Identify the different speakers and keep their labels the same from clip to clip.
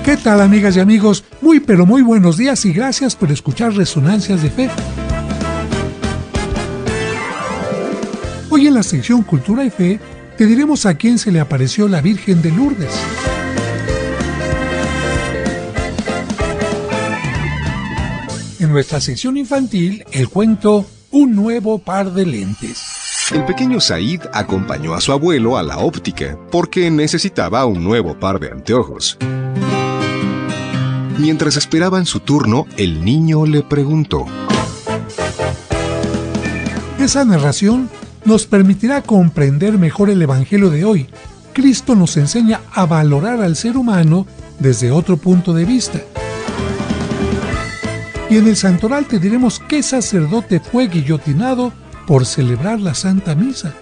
Speaker 1: ¿Qué tal, amigas y amigos? Muy pero muy buenos días y gracias por escuchar Resonancias de Fe. Hoy en la sección Cultura y Fe te diremos a quién se le apareció la Virgen de Lourdes. En nuestra sección infantil, el cuento Un nuevo par de lentes.
Speaker 2: El pequeño Said acompañó a su abuelo a la óptica porque necesitaba un nuevo par de anteojos. Mientras esperaban su turno, el niño le preguntó.
Speaker 1: Esa narración nos permitirá comprender mejor el Evangelio de hoy. Cristo nos enseña a valorar al ser humano desde otro punto de vista. Y en el santoral te diremos qué sacerdote fue guillotinado por celebrar la Santa Misa.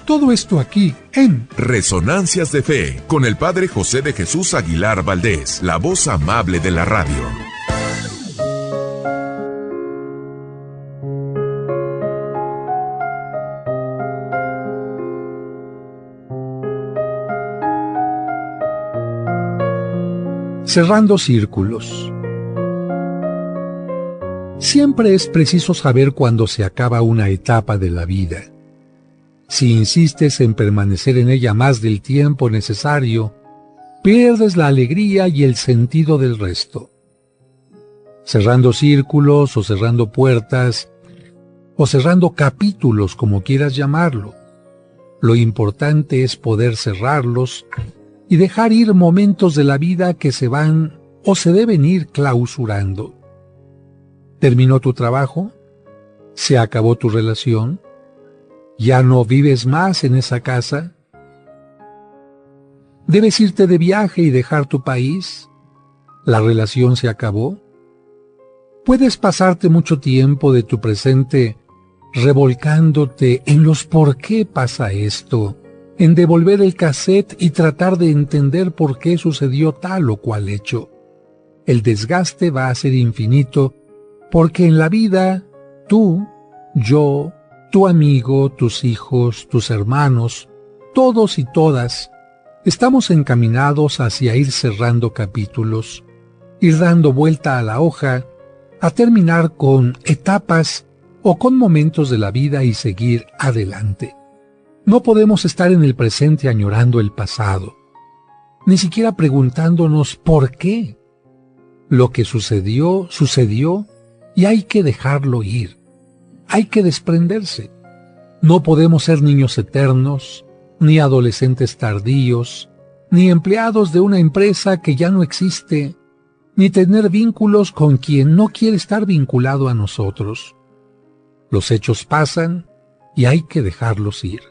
Speaker 1: Todo esto aquí en
Speaker 3: Resonancias de Fe, con el Padre José de Jesús Aguilar Valdés, la voz amable de la radio.
Speaker 1: Cerrando círculos. Siempre es preciso saber cuándo se acaba una etapa de la vida. Si insistes en permanecer en ella más del tiempo necesario, pierdes la alegría y el sentido del resto. Cerrando círculos o cerrando puertas o cerrando capítulos, como quieras llamarlo. Lo importante es poder cerrarlos y dejar ir momentos de la vida que se van o se deben ir clausurando. ¿Terminó tu trabajo? ¿Se acabó tu relación? ¿Ya no vives más en esa casa? ¿Debes irte de viaje y dejar tu país? ¿La relación se acabó? ¿Puedes pasarte mucho tiempo de tu presente revolcándote en los por qué pasa esto, en devolver el cassette y tratar de entender por qué sucedió tal o cual hecho? El desgaste va a ser infinito porque en la vida tú, yo, tu amigo, tus hijos, tus hermanos, todos y todas, estamos encaminados hacia ir cerrando capítulos, ir dando vuelta a la hoja, a terminar con etapas o con momentos de la vida y seguir adelante. No podemos estar en el presente añorando el pasado, ni siquiera preguntándonos por qué. Lo que sucedió, sucedió y hay que dejarlo ir. Hay que desprenderse. No podemos ser niños eternos, ni adolescentes tardíos, ni empleados de una empresa que ya no existe, ni tener vínculos con quien no quiere estar vinculado a nosotros. Los hechos pasan y hay que dejarlos ir.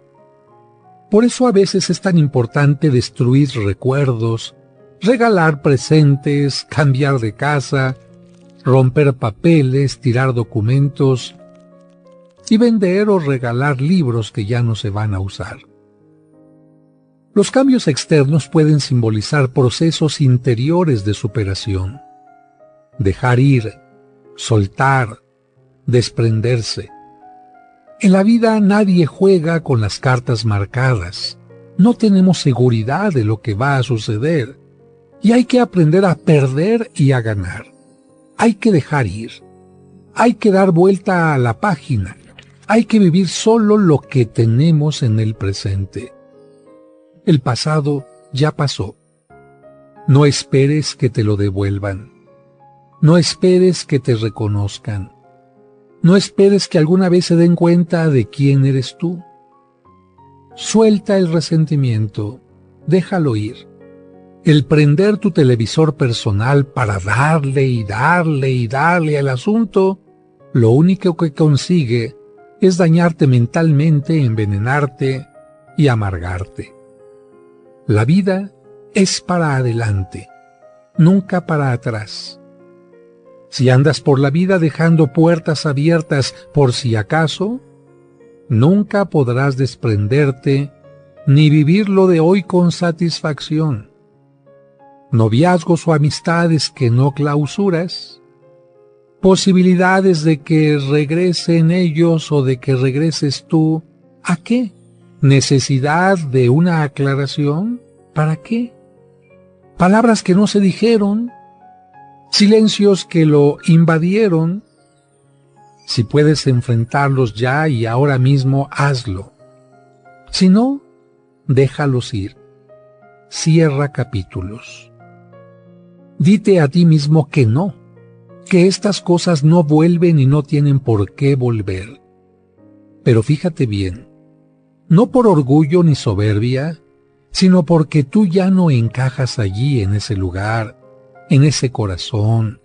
Speaker 1: Por eso a veces es tan importante destruir recuerdos, regalar presentes, cambiar de casa, romper papeles, tirar documentos y vender o regalar libros que ya no se van a usar. Los cambios externos pueden simbolizar procesos interiores de superación. Dejar ir, soltar, desprenderse. En la vida nadie juega con las cartas marcadas. No tenemos seguridad de lo que va a suceder y hay que aprender a perder y a ganar. Hay que dejar ir. Hay que dar vuelta a la página. Hay que vivir solo lo que tenemos en el presente. El pasado ya pasó. No esperes que te lo devuelvan. No esperes que te reconozcan. No esperes que alguna vez se den cuenta de quién eres tú. Suelta el resentimiento. Déjalo ir. El prender tu televisor personal para darle y darle y darle al asunto, lo único que consigue es dañarte mentalmente, envenenarte y amargarte. La vida es para adelante, nunca para atrás. Si andas por la vida dejando puertas abiertas por si acaso, nunca podrás desprenderte ni vivir lo de hoy con satisfacción. Noviazgos o amistades que no clausuras, posibilidades de que regresen ellos o de que regreses tú, ¿a qué? ¿Necesidad de una aclaración? ¿Para qué? palabras que no se dijeron, silencios que lo invadieron. Si puedes enfrentarlos ya y ahora mismo, hazlo. Si no, déjalos ir. Cierra capítulos. Dite a ti mismo que no, que estas cosas no vuelven y no tienen por qué volver. Pero fíjate bien, no por orgullo ni soberbia, sino porque tú ya no encajas allí en ese lugar, en ese corazón,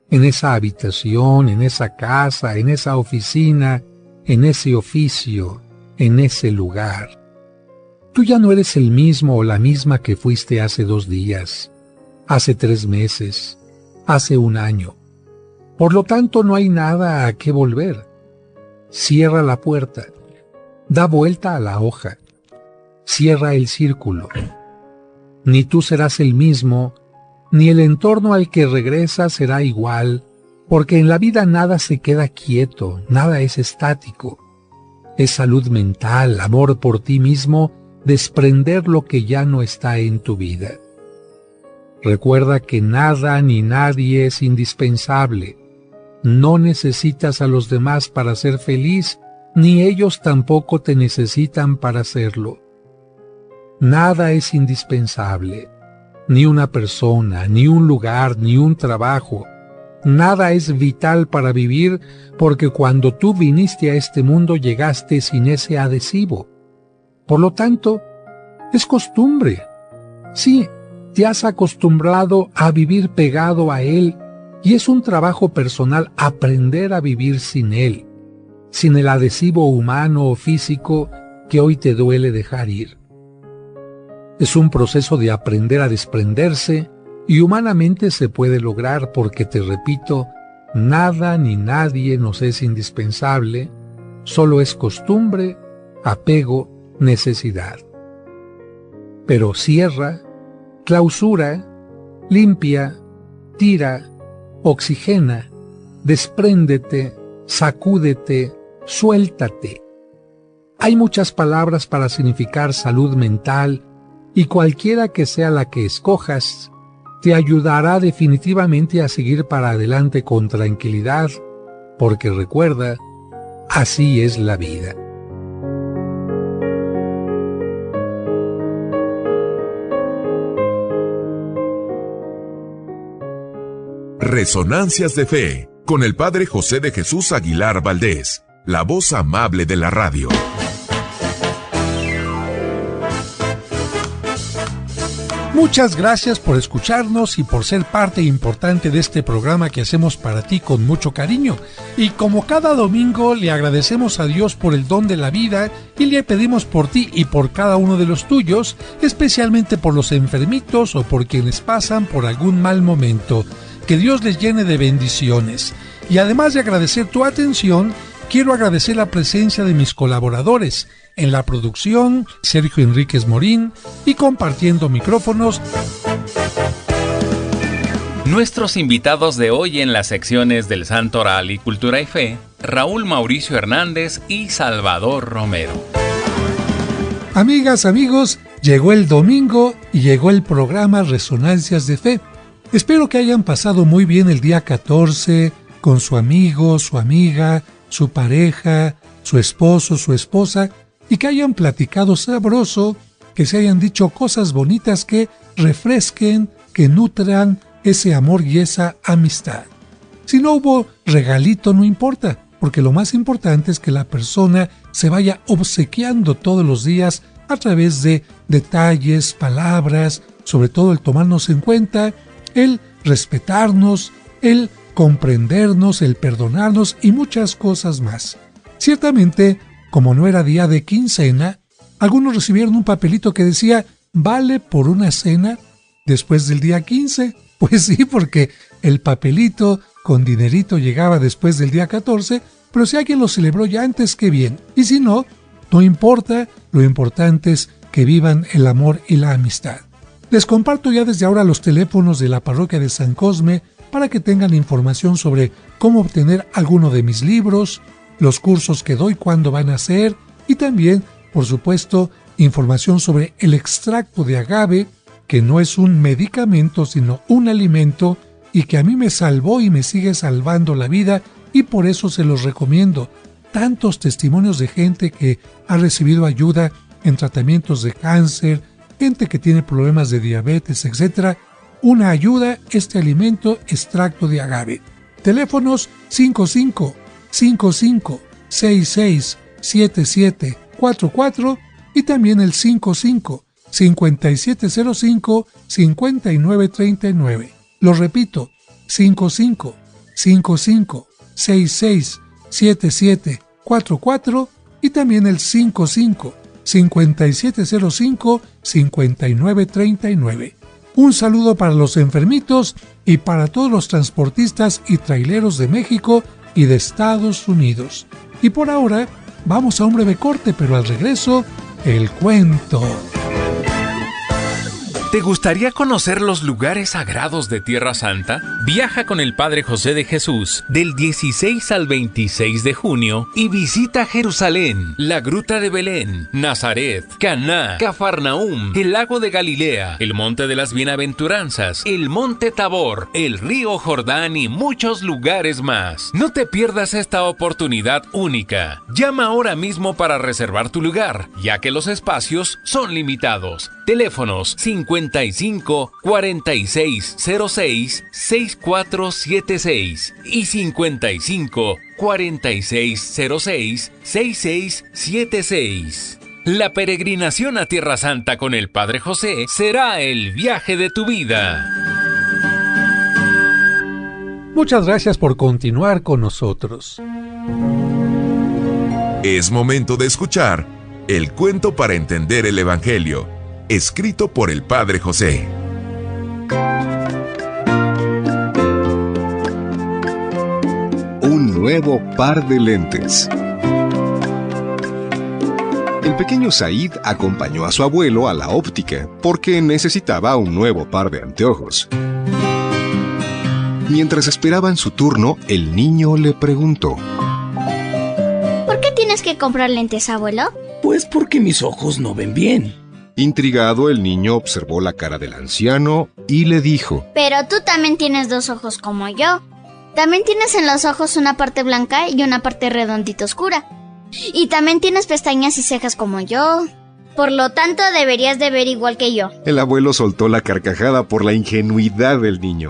Speaker 1: en esa habitación, en esa casa, en esa oficina, en ese oficio, en ese lugar. Tú ya no eres el mismo o la misma que fuiste hace 2 días, hace 3 meses, hace 1 año. Por lo tanto, no hay nada a qué volver. Cierra la puerta, da vuelta a la hoja, cierra el círculo. Ni tú serás el mismo, ni el entorno al que regresas será igual, porque en la vida nada se queda quieto, nada es estático. Es salud mental, amor por ti mismo, desprender lo que ya no está en tu vida. Recuerda que nada ni nadie es indispensable. No necesitas a los demás para ser feliz, ni ellos tampoco te necesitan para serlo. Nada es indispensable. Ni una persona, ni un lugar, ni un trabajo. Nada es vital para vivir porque cuando tú viniste a este mundo llegaste sin ese adhesivo. Por lo tanto, es costumbre. Sí, te has acostumbrado a vivir pegado a él y es un trabajo personal aprender a vivir sin él, sin el adhesivo humano o físico que hoy te duele dejar ir. Es un proceso de aprender a desprenderse y humanamente se puede lograr porque, te repito, nada ni nadie nos es indispensable, solo es costumbre, apego, necesidad. Pero cierra, clausura, limpia, tira, oxigena, despréndete, sacúdete, suéltate. Hay muchas palabras para significar salud mental y cualquiera que sea la que escojas, te ayudará definitivamente a seguir para adelante con tranquilidad, porque recuerda, así es la vida.
Speaker 3: Resonancias de Fe, con el Padre José de Jesús Aguilar Valdés, la voz amable de la radio.
Speaker 1: Muchas gracias por escucharnos y por ser parte importante de este programa que hacemos para ti con mucho cariño. Y como cada domingo, le agradecemos a Dios por el don de la vida y le pedimos por ti y por cada uno de los tuyos, especialmente por los enfermitos o por quienes pasan por algún mal momento. Que Dios les llene de bendiciones. Y además de agradecer tu atención, quiero agradecer la presencia de mis colaboradores. En la producción, Sergio Enríquez Morín, y compartiendo micrófonos,
Speaker 4: nuestros invitados de hoy en las secciones del Santo Oral y Cultura y Fe, Raúl Mauricio Hernández y Salvador Romero.
Speaker 1: Amigas, amigos, llegó el domingo y llegó el programa Resonancias de Fe. Espero que hayan pasado muy bien el día 14 con su amigo, su amiga, su pareja, su esposo, su esposa, y que hayan platicado sabroso, que se hayan dicho cosas bonitas que refresquen, que nutran ese amor y esa amistad. Si no hubo regalito, no importa, porque lo más importante es que la persona se vaya obsequiando todos los días a través de detalles, palabras, sobre todo el tomarnos en cuenta, el respetarnos, el comprendernos, el perdonarnos y muchas cosas más. Ciertamente, como no era día de quincena, algunos recibieron un papelito que decía «Vale por una cena después del día 15». Pues sí, porque el papelito con dinerito llegaba después del día 14, pero si alguien lo celebró ya antes, qué bien. Y si no, no importa, lo importante es que vivan el amor y la amistad. Les comparto ya desde ahora los teléfonos de la parroquia de San Cosme para que tengan información sobre cómo obtener alguno de mis libros, los cursos que doy, cuándo van a ser, y también, por supuesto, información sobre el extracto de agave que no es un medicamento, sino un alimento, y que a mí me salvó y me sigue salvando la vida, y por eso se los recomiendo. Tantos testimonios de gente que ha recibido ayuda en tratamientos de cáncer, gente que tiene problemas de diabetes, etc. Una ayuda, este alimento extracto de agave. Teléfonos 55 55 66 77 44 y también el 55 5705 5939. Lo repito, 55 55 66 77 44 y también el 55 5705 5939. Un saludo para los enfermitos y para todos los transportistas y traileros de México y de Estados Unidos. Y por ahora, vamos a un breve corte, pero al regreso, el cuento.
Speaker 4: ¿Te gustaría conocer los lugares sagrados de Tierra Santa? Viaja con el Padre José de Jesús del 16 al 26 de junio y visita Jerusalén, la Gruta de Belén, Nazaret, Caná, Cafarnaúm, el Lago de Galilea, el Monte de las Bienaventuranzas, el Monte Tabor, el Río Jordán y muchos lugares más. No te pierdas esta oportunidad única. Llama ahora mismo para reservar tu lugar, ya que los espacios son limitados. Teléfonos 55 46 06 6476 y 55 46 06 6676. La peregrinación a Tierra Santa con el Padre José será el viaje de tu vida.
Speaker 1: Muchas gracias por continuar con nosotros.
Speaker 3: Es momento de escuchar el cuento para entender el Evangelio, escrito por el Padre José.
Speaker 2: Un nuevo par de lentes. El pequeño Said acompañó a su abuelo a la óptica porque necesitaba un nuevo par de anteojos. Mientras esperaban su turno, el niño le preguntó:
Speaker 5: ¿Por qué tienes que comprar lentes, abuelo?
Speaker 6: Pues porque mis ojos no ven bien.
Speaker 2: Intrigado, el niño observó la cara del anciano y le dijo:
Speaker 5: Pero tú también tienes dos ojos como yo. También tienes en los ojos una parte blanca y una parte redondita oscura. Y también tienes pestañas y cejas como yo. Por lo tanto, deberías de ver igual que yo.
Speaker 2: El abuelo soltó la carcajada por la ingenuidad del niño.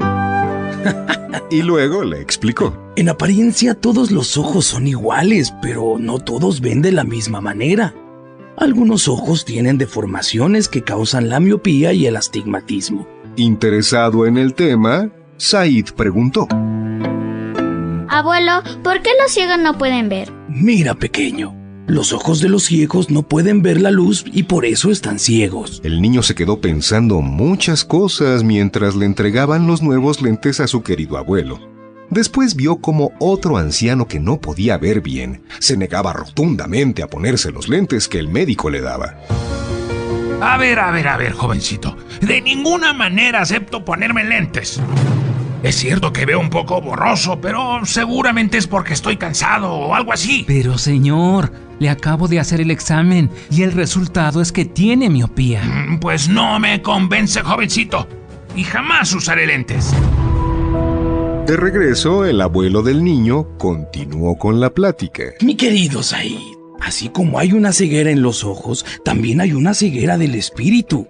Speaker 2: Y luego le explicó:
Speaker 6: En apariencia todos los ojos son iguales, pero no todos ven de la misma manera. Algunos ojos tienen deformaciones que causan la miopía y el astigmatismo.
Speaker 2: Interesado en el tema, Said preguntó:
Speaker 5: Abuelo, ¿por qué los ciegos no pueden ver?
Speaker 6: Mira, pequeño, los ojos de los ciegos no pueden ver la luz y por eso están ciegos.
Speaker 2: El niño se quedó pensando muchas cosas mientras le entregaban los nuevos lentes a su querido abuelo. Después vio como otro anciano que no podía ver bien se negaba rotundamente a ponerse los lentes que el médico le daba.
Speaker 7: A ver, jovencito. De ninguna manera acepto ponerme lentes. Es cierto que veo un poco borroso, pero seguramente es porque estoy cansado o algo así.
Speaker 8: Pero señor, le acabo de hacer el examen y el resultado es que tiene miopía.
Speaker 7: Pues no me convence, jovencito. Y jamás usaré lentes.
Speaker 2: De regreso, el abuelo del niño continuó con la plática.
Speaker 6: Mi querido Said, así como hay una ceguera en los ojos, también hay una ceguera del espíritu.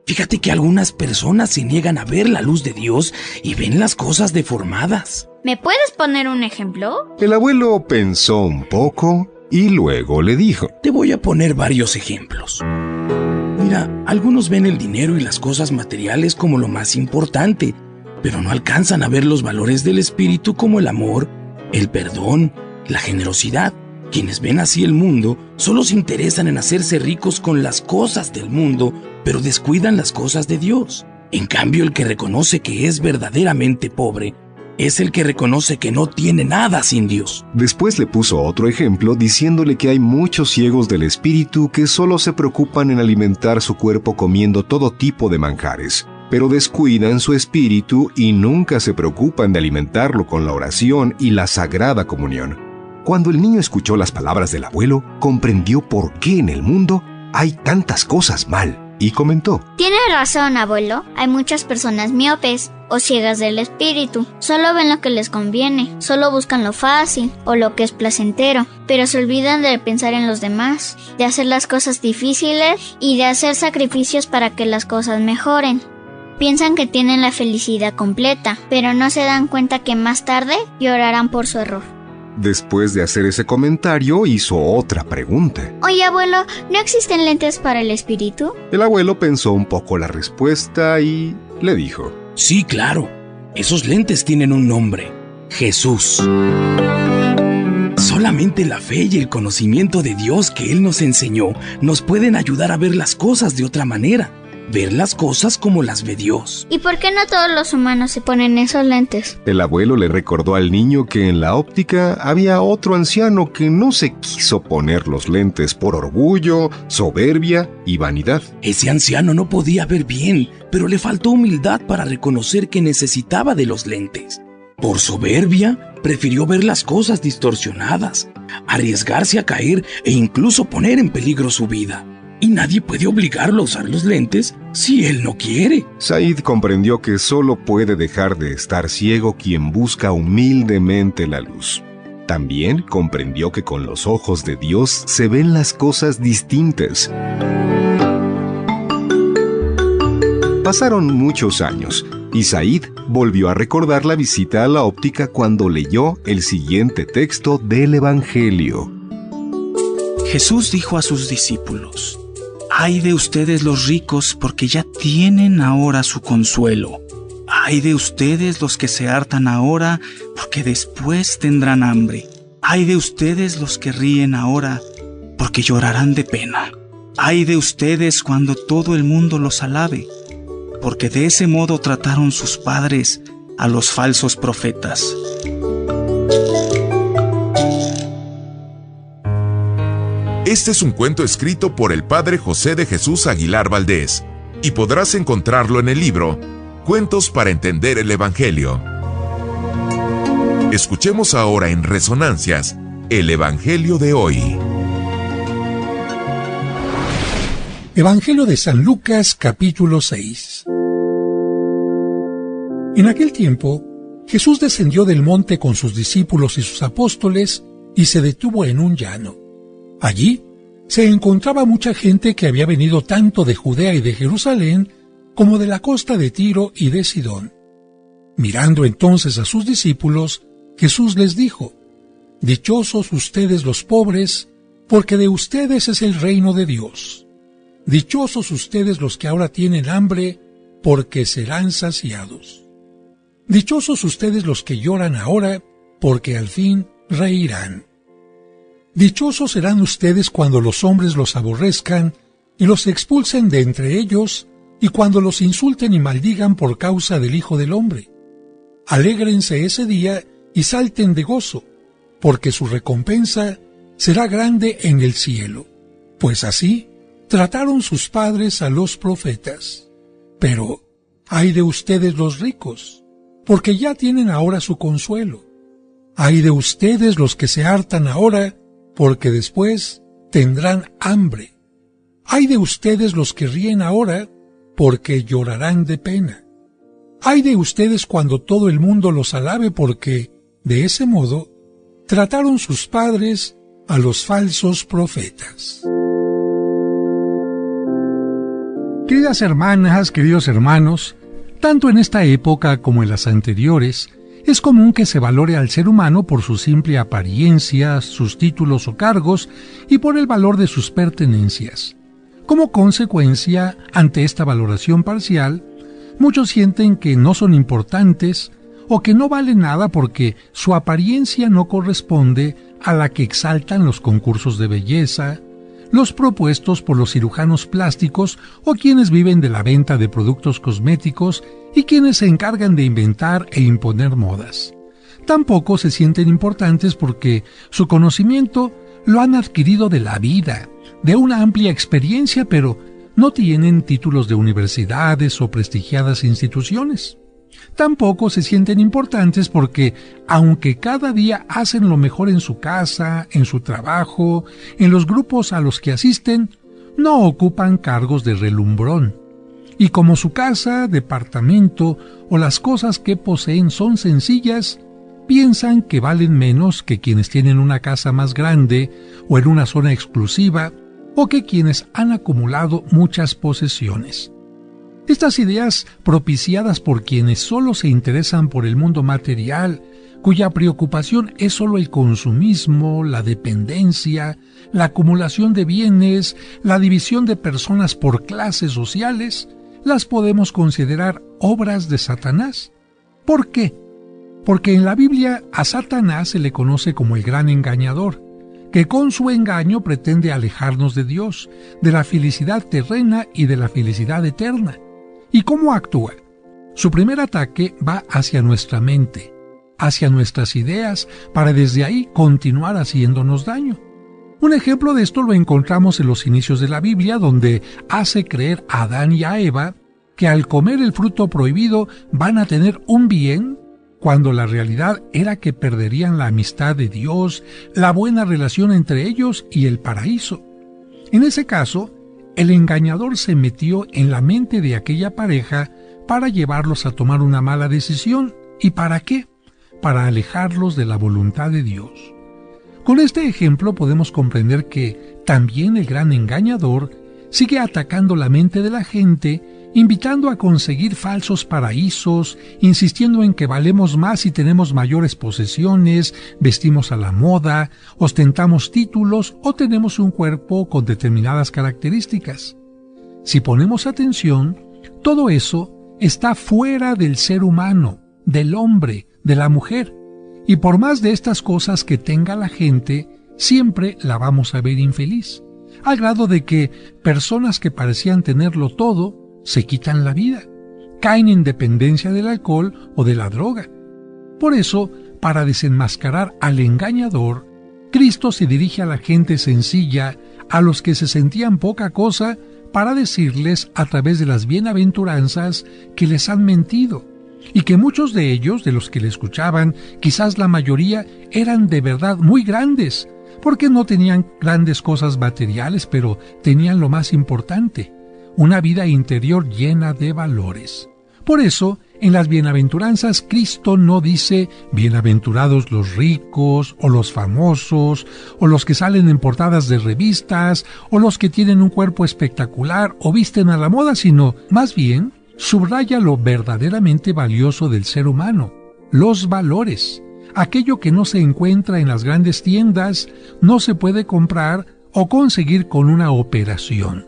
Speaker 6: Fíjate que algunas personas se niegan a ver la luz de Dios y ven las cosas deformadas.
Speaker 5: ¿Me puedes poner un ejemplo?
Speaker 2: El abuelo pensó un poco y luego le dijo:
Speaker 6: Te voy a poner varios ejemplos. Mira, algunos ven el dinero y las cosas materiales como lo más importante, pero no alcanzan a ver los valores del espíritu como el amor, el perdón, la generosidad. Quienes ven así el mundo solo se interesan en hacerse ricos con las cosas del mundo, pero descuidan las cosas de Dios. En cambio, el que reconoce que es verdaderamente pobre es el que reconoce que no tiene nada sin Dios.
Speaker 2: Después le puso otro ejemplo diciéndole que hay muchos ciegos del espíritu que solo se preocupan en alimentar su cuerpo comiendo todo tipo de manjares, pero descuidan su espíritu y nunca se preocupan de alimentarlo con la oración y la sagrada comunión. Cuando el niño escuchó las palabras del abuelo, comprendió por qué en el mundo hay tantas cosas mal y comentó:
Speaker 5: Tiene razón, abuelo. Hay muchas personas miopes o ciegas del espíritu. Solo ven lo que les conviene, solo buscan lo fácil o lo que es placentero, pero se olvidan de pensar en los demás, de hacer las cosas difíciles y de hacer sacrificios para que las cosas mejoren. Piensan que tienen la felicidad completa, pero no se dan cuenta que más tarde llorarán por su error.
Speaker 2: Después de hacer ese comentario, hizo otra pregunta.
Speaker 5: Oye, abuelo, ¿no existen lentes para el espíritu?
Speaker 2: El abuelo pensó un poco la respuesta y le dijo:
Speaker 6: Sí, claro. Esos lentes tienen un nombre: Jesús. Solamente la fe y el conocimiento de Dios que Él nos enseñó nos pueden ayudar a ver las cosas de otra manera. Ver las cosas como las ve Dios.
Speaker 5: ¿Y por qué no todos los humanos se ponen esos lentes?
Speaker 2: El abuelo le recordó al niño que en la óptica había otro anciano que no se quiso poner los lentes por orgullo, soberbia y vanidad.
Speaker 6: Ese anciano no podía ver bien, pero le faltó humildad para reconocer que necesitaba de los lentes. Por soberbia, prefirió ver las cosas distorsionadas, arriesgarse a caer e incluso poner en peligro su vida. Y nadie puede obligarlo a usar los lentes si él no quiere.
Speaker 2: Said comprendió que solo puede dejar de estar ciego quien busca humildemente la luz. También comprendió que con los ojos de Dios se ven las cosas distintas. Pasaron muchos años y Said volvió a recordar la visita a la óptica cuando leyó el siguiente texto del Evangelio.
Speaker 9: Jesús dijo a sus discípulos: Ay de ustedes los ricos, porque ya tienen ahora su consuelo. Ay de ustedes los que se hartan ahora, porque después tendrán hambre. Ay de ustedes los que ríen ahora, porque llorarán de pena. Ay de ustedes cuando todo el mundo los alabe, porque de ese modo trataron sus padres a los falsos profetas.
Speaker 3: Este es un cuento escrito por el padre José de Jesús Aguilar Valdés y podrás encontrarlo en el libro Cuentos para entender el Evangelio. Escuchemos ahora en Resonancias el Evangelio de hoy.
Speaker 1: Evangelio de San Lucas, capítulo 6. En aquel tiempo, Jesús descendió del monte con sus discípulos y sus apóstoles y se detuvo en un llano. Allí se encontraba mucha gente que había venido tanto de Judea y de Jerusalén como de la costa de Tiro y de Sidón. Mirando entonces a sus discípulos, Jesús les dijo: Dichosos ustedes los pobres, porque de ustedes es el reino de Dios. Dichosos ustedes los que ahora tienen hambre, porque serán saciados. Dichosos ustedes los que lloran ahora, porque al fin reirán. Dichosos serán ustedes cuando los hombres los aborrezcan y los expulsen de entre ellos, y cuando los insulten y maldigan por causa del Hijo del Hombre. Alégrense ese día y salten de gozo, porque su recompensa será grande en el cielo, pues así trataron sus padres a los profetas. Pero ay de ustedes los ricos, porque ya tienen ahora su consuelo. Ay de ustedes los que se hartan ahora, porque después tendrán hambre. Ay de ustedes los que ríen ahora, porque llorarán de pena. Ay de ustedes cuando todo el mundo los alabe, porque, de ese modo, trataron sus padres a los falsos profetas. Queridas hermanas, queridos hermanos, tanto en esta época como en las anteriores, es común que se valore al ser humano por su simple apariencia, sus títulos o cargos y por el valor de sus pertenencias. Como consecuencia, ante esta valoración parcial, muchos sienten que no son importantes o que no valen nada porque su apariencia no corresponde a la que exaltan los concursos de belleza, los propuestos por los cirujanos plásticos o quienes viven de la venta de productos cosméticos y quienes se encargan de inventar e imponer modas. Tampoco se sienten importantes porque su conocimiento lo han adquirido de la vida, de una amplia experiencia, pero no tienen títulos de universidades o prestigiadas instituciones. Tampoco se sienten importantes porque, aunque cada día hacen lo mejor en su casa, en su trabajo, en los grupos a los que asisten, no ocupan cargos de relumbrón. Y como su casa, departamento o las cosas que poseen son sencillas, piensan que valen menos que quienes tienen una casa más grande o en una zona exclusiva, o que quienes han acumulado muchas posesiones. Estas ideas, propiciadas por quienes solo se interesan por el mundo material, cuya preocupación es solo el consumismo, la dependencia, la acumulación de bienes, la división de personas por clases sociales, las podemos considerar obras de Satanás. ¿Por qué? Porque en la Biblia a Satanás se le conoce como el gran engañador, que con su engaño pretende alejarnos de Dios, de la felicidad terrena y de la felicidad eterna. ¿Y cómo actúa? Su primer ataque va hacia nuestra mente, hacia nuestras ideas, para desde ahí continuar haciéndonos daño. Un ejemplo de esto lo encontramos en los inicios de la Biblia, donde hace creer a Adán y a Eva que al comer el fruto prohibido van a tener un bien, cuando la realidad era que perderían la amistad de Dios, la buena relación entre ellos y el paraíso. En ese caso, el engañador se metió en la mente de aquella pareja para llevarlos a tomar una mala decisión. ¿Y para qué? Para alejarlos de la voluntad de Dios. Con este ejemplo podemos comprender que también el gran engañador sigue atacando la mente de la gente, invitando a conseguir falsos paraísos, insistiendo en que valemos más y tenemos mayores posesiones, vestimos a la moda, ostentamos títulos o tenemos un cuerpo con determinadas características. Si ponemos atención, todo eso está fuera del ser humano, del hombre, de la mujer, y por más de estas cosas que tenga la gente, siempre la vamos a ver infeliz, al grado de que personas que parecían tenerlo todo se quitan la vida, caen en dependencia del alcohol o de la droga. Por eso, para desenmascarar al engañador, Cristo se dirige a la gente sencilla, a los que se sentían poca cosa, para decirles a través de las bienaventuranzas que les han mentido, y que muchos de ellos, de los que le escuchaban, quizás la mayoría, eran de verdad muy grandes, porque no tenían grandes cosas materiales, pero tenían lo más importante, una vida interior llena de valores. Por eso, en las bienaventuranzas, Cristo no dice bienaventurados los ricos, o los famosos, o los que salen en portadas de revistas, o los que tienen un cuerpo espectacular o visten a la moda, sino, más bien, subraya lo verdaderamente valioso del ser humano, los valores, aquello que no se encuentra en las grandes tiendas, no se puede comprar o conseguir con una operación.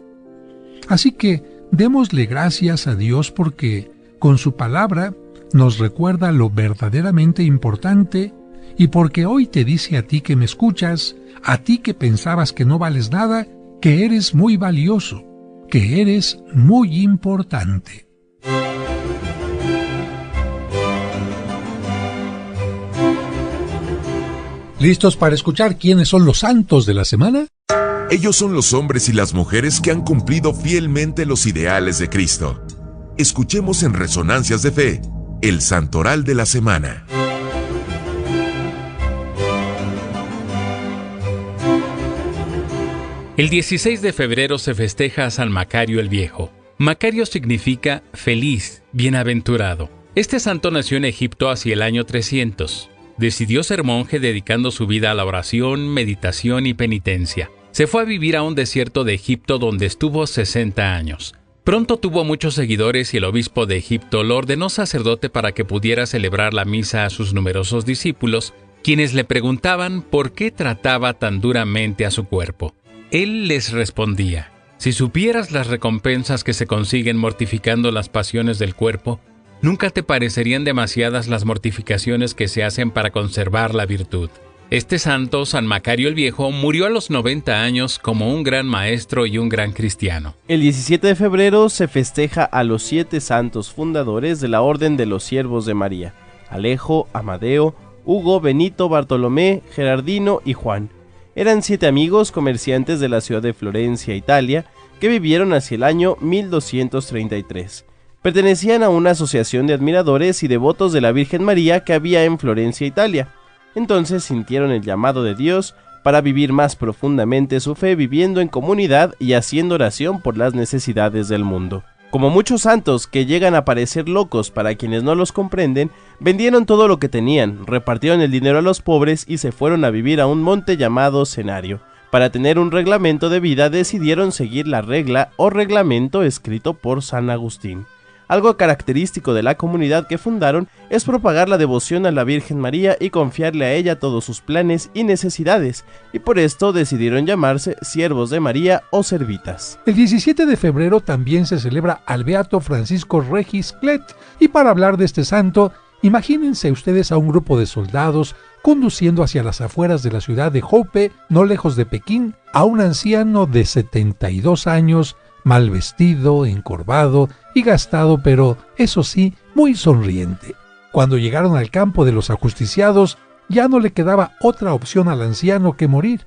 Speaker 1: Así que démosle gracias a Dios porque, con su palabra, nos recuerda lo verdaderamente importante, y porque hoy te dice a ti que me escuchas, a ti que pensabas que no vales nada, que eres muy valioso, que eres muy importante. ¿Listos para escuchar quiénes son los santos de la semana?
Speaker 3: Ellos son los hombres y las mujeres que han cumplido fielmente los ideales de Cristo. Escuchemos en Resonancias de Fe, el Santoral de la Semana.
Speaker 4: El 16 de febrero se festeja a San Macario el Viejo. Macario significa feliz, bienaventurado. Este santo nació en Egipto hacia el año 300. Decidió ser monje dedicando su vida a la oración, meditación y penitencia. Se fue a vivir a un desierto de Egipto donde estuvo 60 años. Pronto tuvo muchos seguidores y el obispo de Egipto lo ordenó sacerdote para que pudiera celebrar la misa a sus numerosos discípulos, quienes le preguntaban por qué trataba tan duramente a su cuerpo. Él les respondía: si supieras las recompensas que se consiguen mortificando las pasiones del cuerpo, nunca te parecerían demasiadas las mortificaciones que se hacen para conservar la virtud. Este santo, San Macario el Viejo, murió a los 90 años como un gran maestro y un gran cristiano.
Speaker 10: El 17 de febrero se festeja a los 7 santos fundadores de la Orden de los Siervos de María: Alejo, Amadeo, Hugo, Benito, Bartolomé, Gerardino y Juan. Eran 7 amigos comerciantes de la ciudad de Florencia, Italia, que vivieron hacia el año 1233. Pertenecían a una asociación de admiradores y devotos de la Virgen María que había en Florencia, Italia. Entonces sintieron el llamado de Dios para vivir más profundamente su fe viviendo en comunidad y haciendo oración por las necesidades del mundo. Como muchos santos que llegan a parecer locos para quienes no los comprenden, vendieron todo lo que tenían, repartieron el dinero a los pobres y se fueron a vivir a un monte llamado Cenario. Para tener un reglamento de vida decidieron seguir la regla o reglamento escrito por San Agustín. Algo característico de la comunidad que fundaron es propagar la devoción a la Virgen María y confiarle a ella todos sus planes y necesidades, y por esto decidieron llamarse Siervos de María o Servitas.
Speaker 1: El 17 de febrero también se celebra al beato Francisco Regis Clet, y para hablar de este santo, imagínense ustedes a un grupo de soldados conduciendo hacia las afueras de la ciudad de Hope, no lejos de Pekín, a un anciano de 72 años, mal vestido, encorvado y gastado, pero, eso sí, muy sonriente. Cuando llegaron al campo de los ajusticiados, ya no le quedaba otra opción al anciano que morir.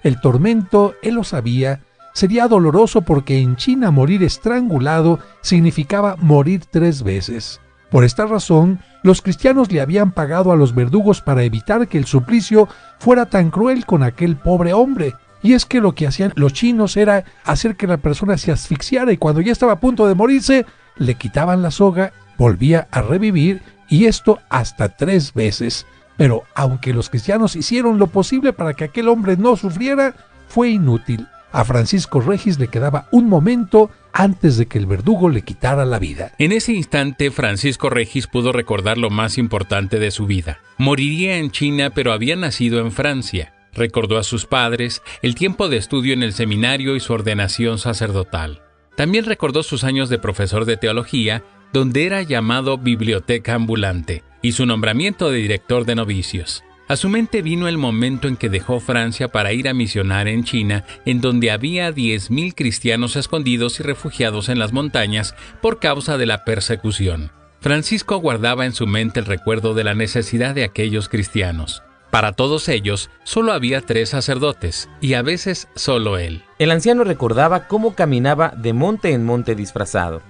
Speaker 1: El tormento, él lo sabía, sería doloroso porque en China morir estrangulado significaba morir 3 veces. Por esta razón, los cristianos le habían pagado a los verdugos para evitar que el suplicio fuera tan cruel con aquel pobre hombre. Y es que lo que hacían los chinos era hacer que la persona se asfixiara, y cuando ya estaba a punto de morirse, le quitaban la soga, volvía a revivir, y esto hasta 3 veces. Pero aunque los cristianos hicieron lo posible para que aquel hombre no sufriera, fue inútil. A Francisco Regis le quedaba un momento antes de que el verdugo le quitara la vida.
Speaker 4: En ese instante, Francisco Regis pudo recordar lo más importante de su vida. Moriría en China, pero había nacido en Francia. Recordó a sus padres, el tiempo de estudio en el seminario y su ordenación sacerdotal. También recordó sus años de profesor de teología, donde era llamado biblioteca ambulante, y su nombramiento de director de novicios. A su mente vino el momento en que dejó Francia para ir a misionar en China, en donde había 10.000 cristianos escondidos y refugiados en las montañas por causa de la persecución. Francisco guardaba en su mente el recuerdo de la necesidad de aquellos cristianos. Para todos ellos, solo había 3 sacerdotes, y a veces solo él.
Speaker 11: El anciano recordaba cómo caminaba de monte en monte disfrazado.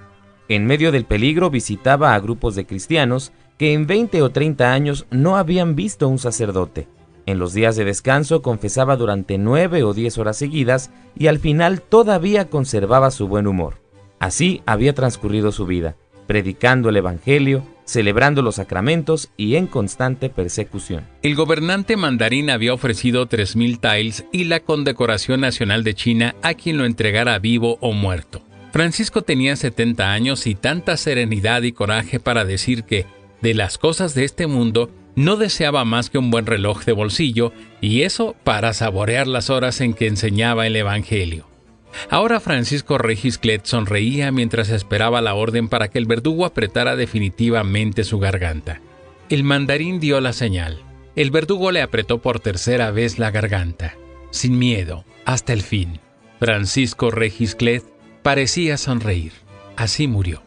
Speaker 11: En medio del peligro visitaba a grupos de cristianos que en 20 o 30 años no habían visto un sacerdote. En los días de descanso confesaba durante 9 o 10 horas seguidas y al final todavía conservaba su buen humor. Así había transcurrido su vida, predicando el evangelio, celebrando los sacramentos y en constante persecución.
Speaker 4: El gobernante mandarín había ofrecido 3.000 taels y la condecoración nacional de China a quien lo entregara vivo o muerto. Francisco tenía 70 años y tanta serenidad y coraje para decir que, de las cosas de este mundo, no deseaba más que un buen reloj de bolsillo, y eso para saborear las horas en que enseñaba el evangelio. Ahora Francisco Regis Clet sonreía mientras esperaba la orden para que el verdugo apretara definitivamente su garganta. El mandarín dio la señal. El verdugo le apretó por 3ª vez la garganta, sin miedo, hasta el fin. Francisco Regis Clet parecía sonreír. Así murió.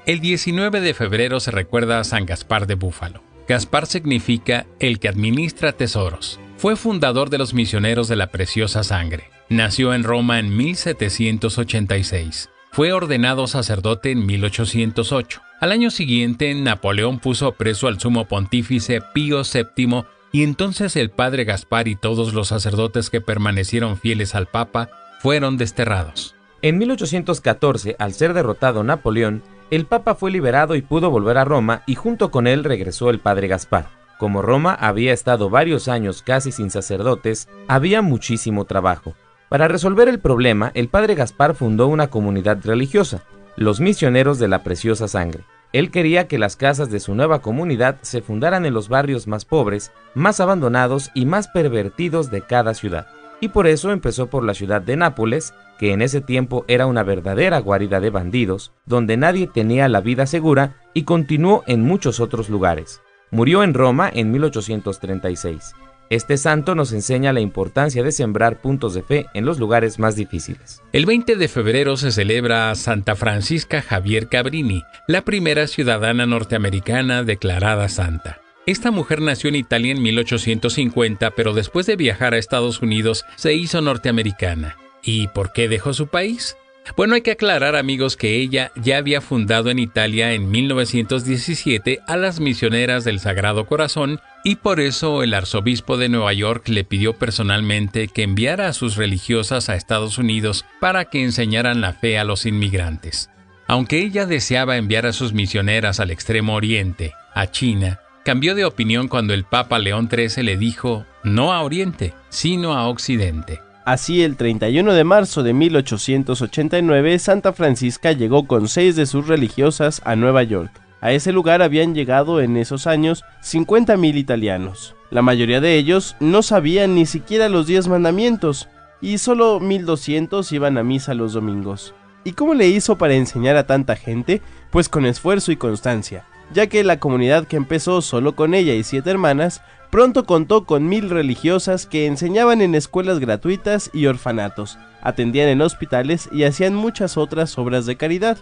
Speaker 4: El 19 de febrero se recuerda a San Gaspar de Búfalo. Gaspar significa el que administra tesoros. Fue fundador de los misioneros de la preciosa sangre. Nació en Roma en 1786. Fue ordenado sacerdote en 1808. Al año siguiente, Napoleón puso preso al sumo pontífice Pío VII, y entonces el padre Gaspar y todos los sacerdotes que permanecieron fieles al Papa fueron desterrados.
Speaker 11: En 1814, al ser derrotado Napoleón, el Papa fue liberado y pudo volver a Roma, y junto con él regresó el padre Gaspar. Como Roma había estado varios años casi sin sacerdotes, había muchísimo trabajo. Para resolver el problema, el padre Gaspar fundó una comunidad religiosa, los Misioneros de la Preciosa Sangre. Él quería que las casas de su nueva comunidad se fundaran en los barrios más pobres, más abandonados y más pervertidos de cada ciudad. Y por eso empezó por la ciudad de Nápoles, que en ese tiempo era una verdadera guarida de bandidos, donde nadie tenía la vida segura, y continuó en muchos otros lugares. Murió en Roma en 1836. Este santo nos enseña la importancia de sembrar puntos de fe en los lugares más difíciles.
Speaker 4: El 20 de febrero se celebra a Santa Francisca Javier Cabrini, la primera ciudadana norteamericana declarada santa. Esta mujer nació en Italia en 1850, pero después de viajar a Estados Unidos se hizo norteamericana. ¿Y por qué dejó su país? Bueno, hay que aclarar, amigos, que ella ya había fundado en Italia en 1917 a las Misioneras del Sagrado Corazón y por eso el arzobispo de Nueva York le pidió personalmente que enviara a sus religiosas a Estados Unidos para que enseñaran la fe a los inmigrantes. Aunque ella deseaba enviar a sus misioneras al Extremo Oriente, a China, cambió de opinión cuando el Papa León XIII le dijo no a Oriente, sino a Occidente.
Speaker 10: Así, el 31 de marzo de 1889, Santa Francisca llegó con 6 de sus religiosas a Nueva York. A ese lugar habían llegado en esos años 50,000 italianos. La mayoría de ellos no sabían ni siquiera los 10 mandamientos, y solo 1,200 iban a misa los domingos. ¿Y cómo le hizo para enseñar a tanta gente? Pues con esfuerzo y constancia, ya que la comunidad que empezó solo con ella y 7 hermanas, pronto contó con 1,000 religiosas que enseñaban en escuelas gratuitas y orfanatos, atendían en hospitales y hacían muchas otras obras de caridad.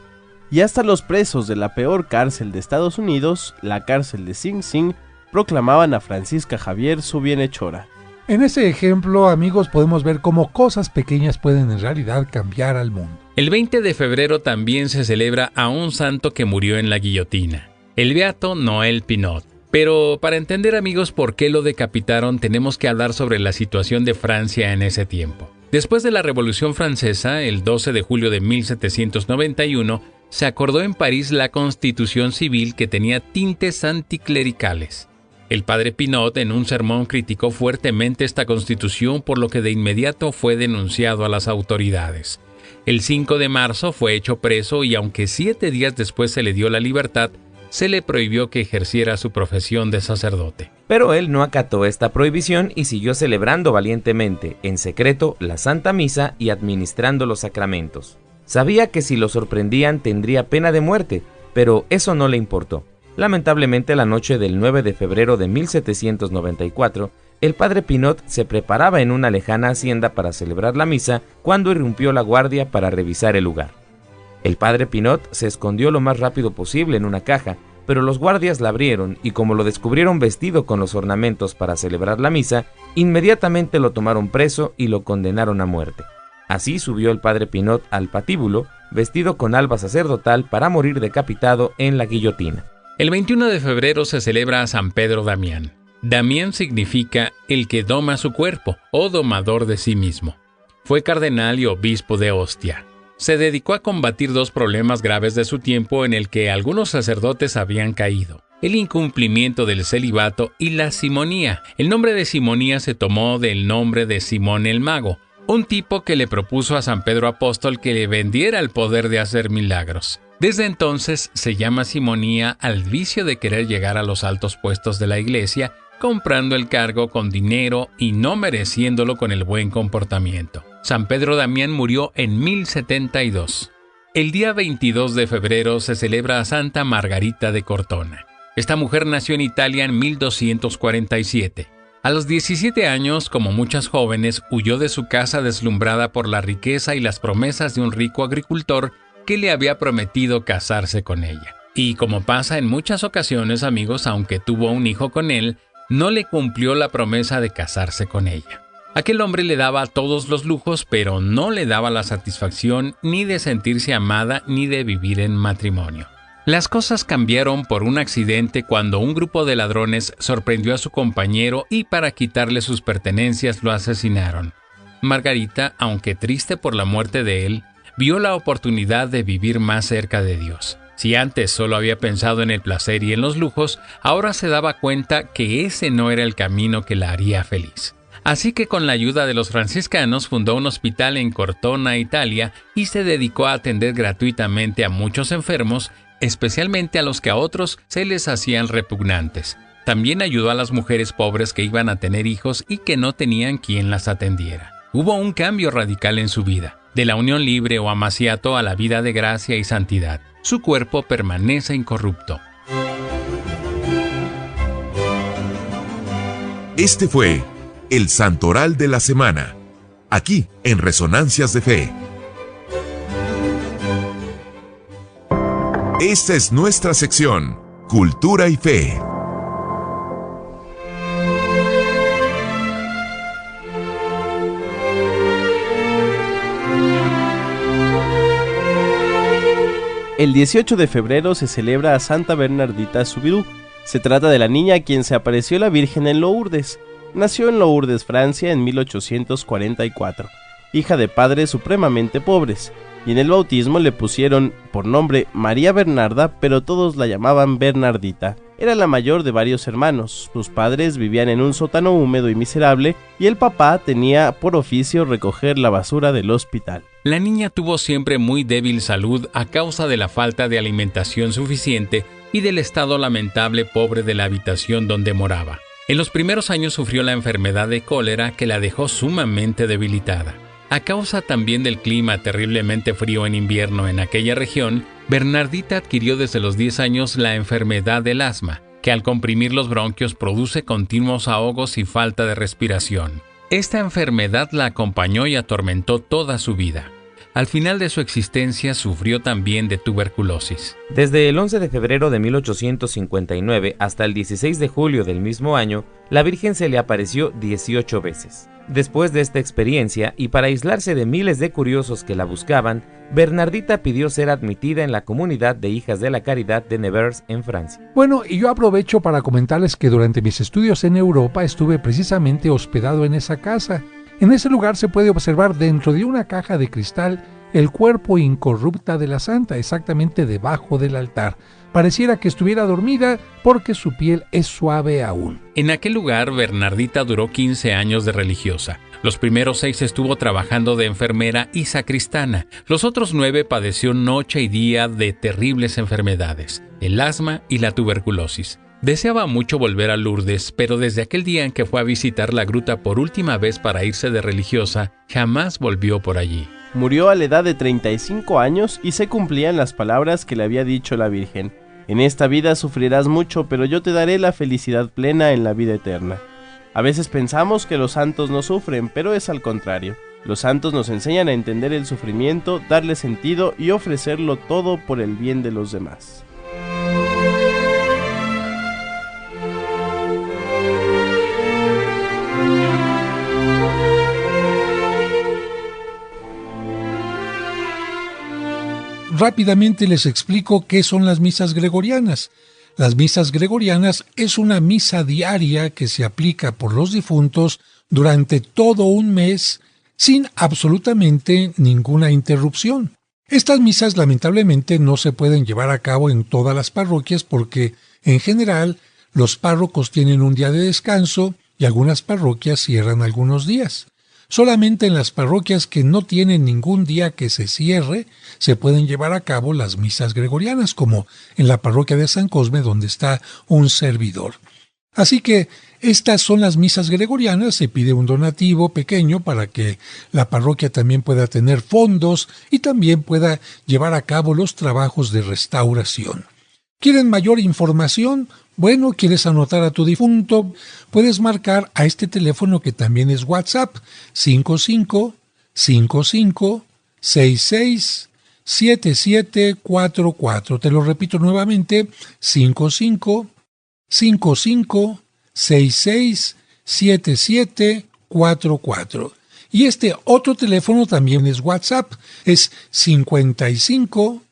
Speaker 10: Y hasta los presos de la peor cárcel de Estados Unidos, la cárcel de Sing Sing, proclamaban a Francisca Javier su bienhechora.
Speaker 1: En ese ejemplo, amigos, podemos ver cómo cosas pequeñas pueden en realidad cambiar al mundo.
Speaker 4: El 20 de febrero también se celebra a un santo que murió en la guillotina, el beato Noël Pineau. Pero para entender, amigos, por qué lo decapitaron, tenemos que hablar sobre la situación de Francia en ese tiempo. Después de la Revolución Francesa, el 12 de julio de 1791, se acordó en París la Constitución Civil que tenía tintes anticlericales. El padre Pineau en un sermón criticó fuertemente esta constitución, por lo que de inmediato fue denunciado a las autoridades. El 5 de marzo fue hecho preso y aunque 7 días después se le dio la libertad, se le prohibió que ejerciera su profesión de sacerdote.
Speaker 11: Pero él no acató esta prohibición y siguió celebrando valientemente, en secreto, la Santa Misa y administrando los sacramentos. Sabía que si lo sorprendían tendría pena de muerte, pero eso no le importó. Lamentablemente, la noche del 9 de febrero de 1794, el padre Pineau se preparaba en una lejana hacienda para celebrar la misa cuando irrumpió la guardia para revisar el lugar. El padre Pineau se escondió lo más rápido posible en una caja, pero los guardias la abrieron y como lo descubrieron vestido con los ornamentos para celebrar la misa, inmediatamente lo tomaron preso y lo condenaron a muerte. Así subió el padre Pineau al patíbulo, vestido con alba sacerdotal para morir decapitado en la guillotina.
Speaker 4: El 21 de febrero se celebra a San Pedro Damián. Damián significa el que doma su cuerpo o domador de sí mismo. Fue cardenal y obispo de Ostia. Se dedicó a combatir 2 problemas graves de su tiempo en el que algunos sacerdotes habían caído: el incumplimiento del celibato y la simonía. El nombre de simonía se tomó del nombre de Simón el Mago, un tipo que le propuso a San Pedro Apóstol que le vendiera el poder de hacer milagros. Desde entonces se llama simonía al vicio de querer llegar a los altos puestos de la iglesia, comprando el cargo con dinero y no mereciéndolo con el buen comportamiento. San Pedro Damián murió en 1072. El día 22 de febrero se celebra a Santa Margarita de Cortona. Esta mujer nació en Italia en 1247. A los 17 años, como muchas jóvenes, huyó de su casa deslumbrada por la riqueza y las promesas de un rico agricultor que le había prometido casarse con ella. Y como pasa en muchas ocasiones, amigos, aunque tuvo un hijo con él, no le cumplió la promesa de casarse con ella. Aquel hombre le daba todos los lujos, pero no le daba la satisfacción ni de sentirse amada ni de vivir en matrimonio. Las cosas cambiaron por un accidente cuando un grupo de ladrones sorprendió a su compañero y para quitarle sus pertenencias lo asesinaron. Margarita, aunque triste por la muerte de él, vio la oportunidad de vivir más cerca de Dios. Si antes solo había pensado en el placer y en los lujos, ahora se daba cuenta que ese no era el camino que la haría feliz. Así que con la ayuda de los franciscanos fundó un hospital en Cortona, Italia, y se dedicó a atender gratuitamente a muchos enfermos, especialmente a los que a otros se les hacían repugnantes. También ayudó a las mujeres pobres que iban a tener hijos y que no tenían quien las atendiera. Hubo un cambio radical en su vida, de la unión libre o amaciato a la vida de gracia y santidad. Su cuerpo permanece incorrupto.
Speaker 3: Este fue el Santoral de la Semana, aquí en Resonancias de Fe. Esta es nuestra sección, Cultura y Fe.
Speaker 10: El 18 de febrero se celebra a Santa Bernardita Soubirous. Se trata de la niña a quien se apareció la Virgen en Lourdes. Nació en Lourdes, Francia, en 1844, hija de padres supremamente pobres, y en el bautismo le pusieron por nombre María Bernarda, pero todos la llamaban Bernardita. Era la mayor de varios hermanos. Sus padres vivían en un sótano húmedo y miserable, y el papá tenía por oficio recoger la basura del hospital.
Speaker 4: La niña tuvo siempre muy débil salud a causa de la falta de alimentación suficiente y del estado lamentable pobre de la habitación donde moraba. En los primeros años sufrió la enfermedad de cólera que la dejó sumamente debilitada. A causa también del clima terriblemente frío en invierno en aquella región, Bernardita adquirió desde los 10 años la enfermedad del asma, que al comprimir los bronquios produce continuos ahogos y falta de respiración. Esta enfermedad la acompañó y atormentó toda su vida. Al final de su existencia sufrió también de tuberculosis.
Speaker 11: Desde el 11 de febrero de 1859 hasta el 16 de julio del mismo año, la Virgen se le apareció 18 veces. Después de esta experiencia, y para aislarse de miles de curiosos que la buscaban, Bernardita pidió ser admitida en la comunidad de Hijas de la Caridad de Nevers, en Francia.
Speaker 1: Bueno, y yo aprovecho para comentarles que durante mis estudios en Europa estuve precisamente hospedado en esa casa. En ese lugar se puede observar dentro de una caja de cristal el cuerpo incorrupta de la santa, exactamente debajo del altar. Pareciera que estuviera dormida porque su piel es suave aún.
Speaker 4: En aquel lugar, Bernardita duró 15 años de religiosa. Los primeros 6 estuvo trabajando de enfermera y sacristana. Los otros 9 padeció noche y día de terribles enfermedades, el asma y la tuberculosis. Deseaba mucho volver a Lourdes, pero desde aquel día en que fue a visitar la gruta por última vez para irse de religiosa, jamás volvió por allí.
Speaker 10: Murió a la edad de 35 años y se cumplían las palabras que le había dicho la Virgen. En esta vida sufrirás mucho, pero yo te daré la felicidad plena en la vida eterna. A veces pensamos que los santos no sufren, pero es al contrario. Los santos nos enseñan a entender el sufrimiento, darle sentido y ofrecerlo todo por el bien de los demás.
Speaker 1: Rápidamente les explico qué son las misas gregorianas. Las misas gregorianas es una misa diaria que se aplica por los difuntos durante todo un mes sin absolutamente ninguna interrupción. Estas misas lamentablemente no se pueden llevar a cabo en todas las parroquias porque, en general, los párrocos tienen un día de descanso y algunas parroquias cierran algunos días. Solamente en las parroquias que no tienen ningún día que se cierre se pueden llevar a cabo las misas gregorianas, como en la parroquia de San Cosme, donde está un servidor. Así que estas son las misas gregorianas. Se pide un donativo pequeño para que la parroquia también pueda tener fondos y también pueda llevar a cabo los trabajos de restauración. ¿Quieren mayor información? Bueno, ¿quieres anotar a tu difunto? Puedes marcar a este teléfono que también es WhatsApp, 55 55 66 7744. Te lo repito nuevamente, 55 55 66 7744. Y este otro teléfono también es WhatsApp, es 55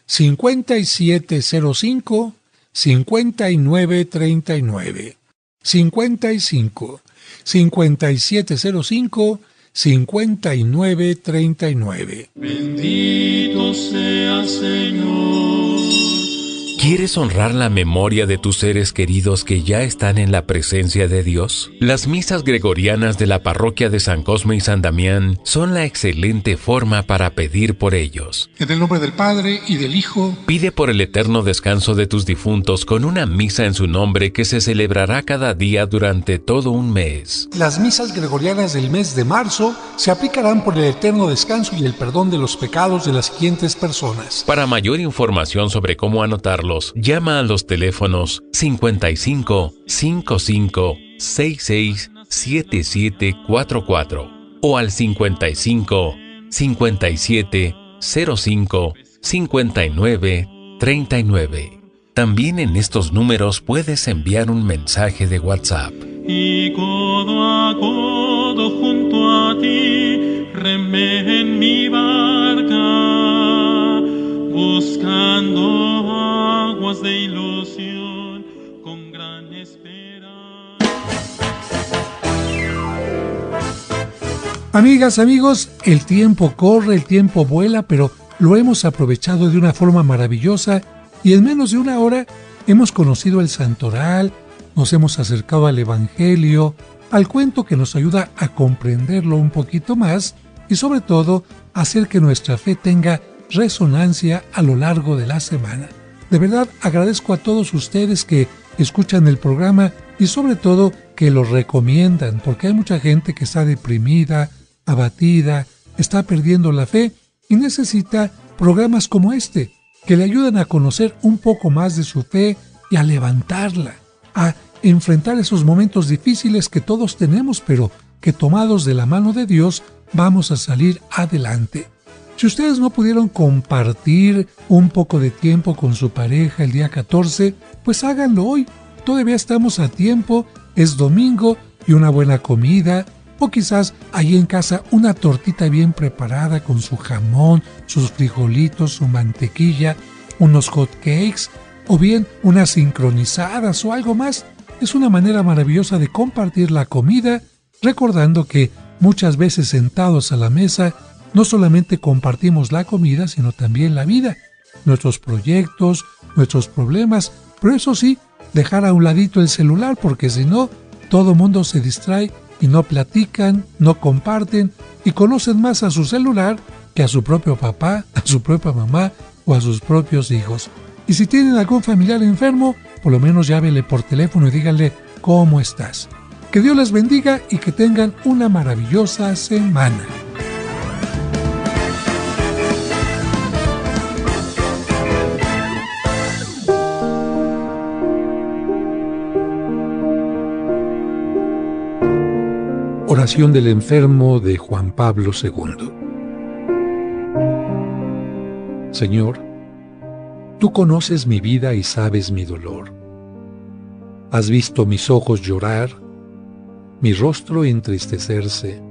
Speaker 1: 5705 5939. 55 5705 5939.
Speaker 12: Bendito sea Señor.
Speaker 4: ¿Quieres honrar la memoria de tus seres queridos que ya están en la presencia de Dios? Las misas gregorianas de la parroquia de San Cosme y San Damián son la excelente forma para pedir por ellos.
Speaker 1: En el nombre del Padre y del Hijo.
Speaker 4: Pide por el eterno descanso de tus difuntos con una misa en su nombre que se celebrará cada día durante todo un mes.
Speaker 1: Las misas gregorianas del mes de marzo se aplicarán por el eterno descanso y el perdón de los pecados de las siguientes personas.
Speaker 4: Para mayor información sobre cómo anotarlo, llama a los teléfonos 55 55 66 7744 o al 55 57 05 59 39. También en estos números puedes enviar un mensaje de WhatsApp.
Speaker 12: Y codo a codo junto a ti remé en mi barca buscando de ilusión con gran esperanza.
Speaker 1: Amigas, amigos, el tiempo corre, el tiempo vuela, pero lo hemos aprovechado de una forma maravillosa y en menos de una hora hemos conocido el santoral, nos hemos acercado al Evangelio, al cuento que nos ayuda a comprenderlo un poquito más y sobre todo hacer que nuestra fe tenga resonancia a lo largo de la semana. De verdad agradezco a todos ustedes que escuchan el programa y sobre todo que lo recomiendan, porque hay mucha gente que está deprimida, abatida, está perdiendo la fe y necesita programas como este, que le ayudan a conocer un poco más de su fe y a levantarla, a enfrentar esos momentos difíciles que todos tenemos, pero que tomados de la mano de Dios vamos a salir adelante. Si ustedes no pudieron compartir un poco de tiempo con su pareja el día 14, pues háganlo hoy. Todavía estamos a tiempo, es domingo y una buena comida, o quizás ahí en casa una tortita bien preparada con su jamón, sus frijolitos, su mantequilla, unos hot cakes, o bien unas sincronizadas o algo más. Es una manera maravillosa de compartir la comida, recordando que muchas veces sentados a la mesa no solamente compartimos la comida, sino también la vida, nuestros proyectos, nuestros problemas, pero eso sí, dejar a un ladito el celular, porque si no, todo mundo se distrae y no platican, no comparten y conocen más a su celular que a su propio papá, a su propia mamá o a sus propios hijos. Y si tienen algún familiar enfermo, por lo menos llámele por teléfono y díganle cómo estás. Que Dios les bendiga y que tengan una maravillosa semana. Oración del enfermo de Juan Pablo II. Señor, tú conoces mi vida y sabes mi dolor. Has visto mis ojos llorar, mi rostro entristecerse,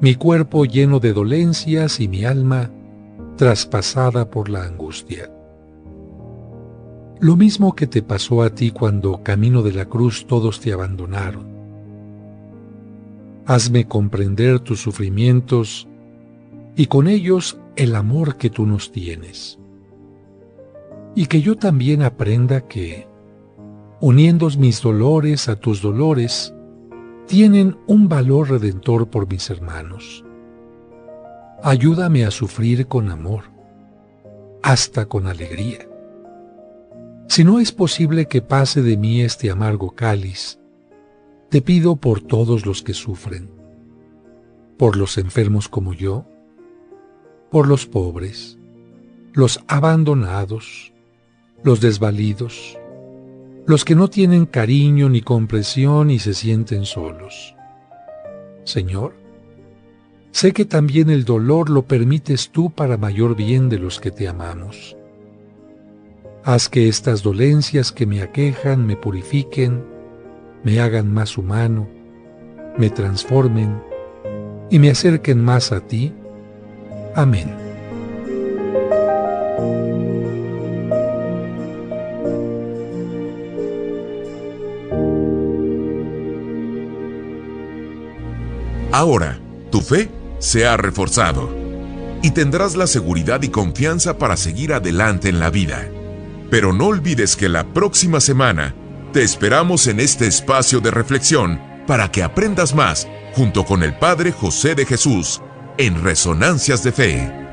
Speaker 1: mi cuerpo lleno de dolencias y mi alma traspasada por la angustia. Lo mismo que te pasó a ti cuando camino de la cruz todos te abandonaron. Hazme comprender tus sufrimientos y con ellos el amor que tú nos tienes. Y que yo también aprenda que, uniendo mis dolores a tus dolores, tienen un valor redentor por mis hermanos. Ayúdame a sufrir con amor, hasta con alegría. Si no es posible que pase de mí este amargo cáliz, te pido por todos los que sufren, por los enfermos como yo, por los pobres, los abandonados, los desvalidos, los que no tienen cariño ni comprensión y se sienten solos. Señor, sé que también el dolor lo permites tú para mayor bien de los que te amamos. Haz que estas dolencias que me aquejan me purifiquen, me hagan más humano, me transformen y me acerquen más a ti. Amén.
Speaker 3: Ahora, tu fe se ha reforzado y tendrás la seguridad y confianza para seguir adelante en la vida. Pero no olvides que la próxima semana te esperamos en este espacio de reflexión para que aprendas más junto con el Padre José de Jesús en Resonancias de Fe.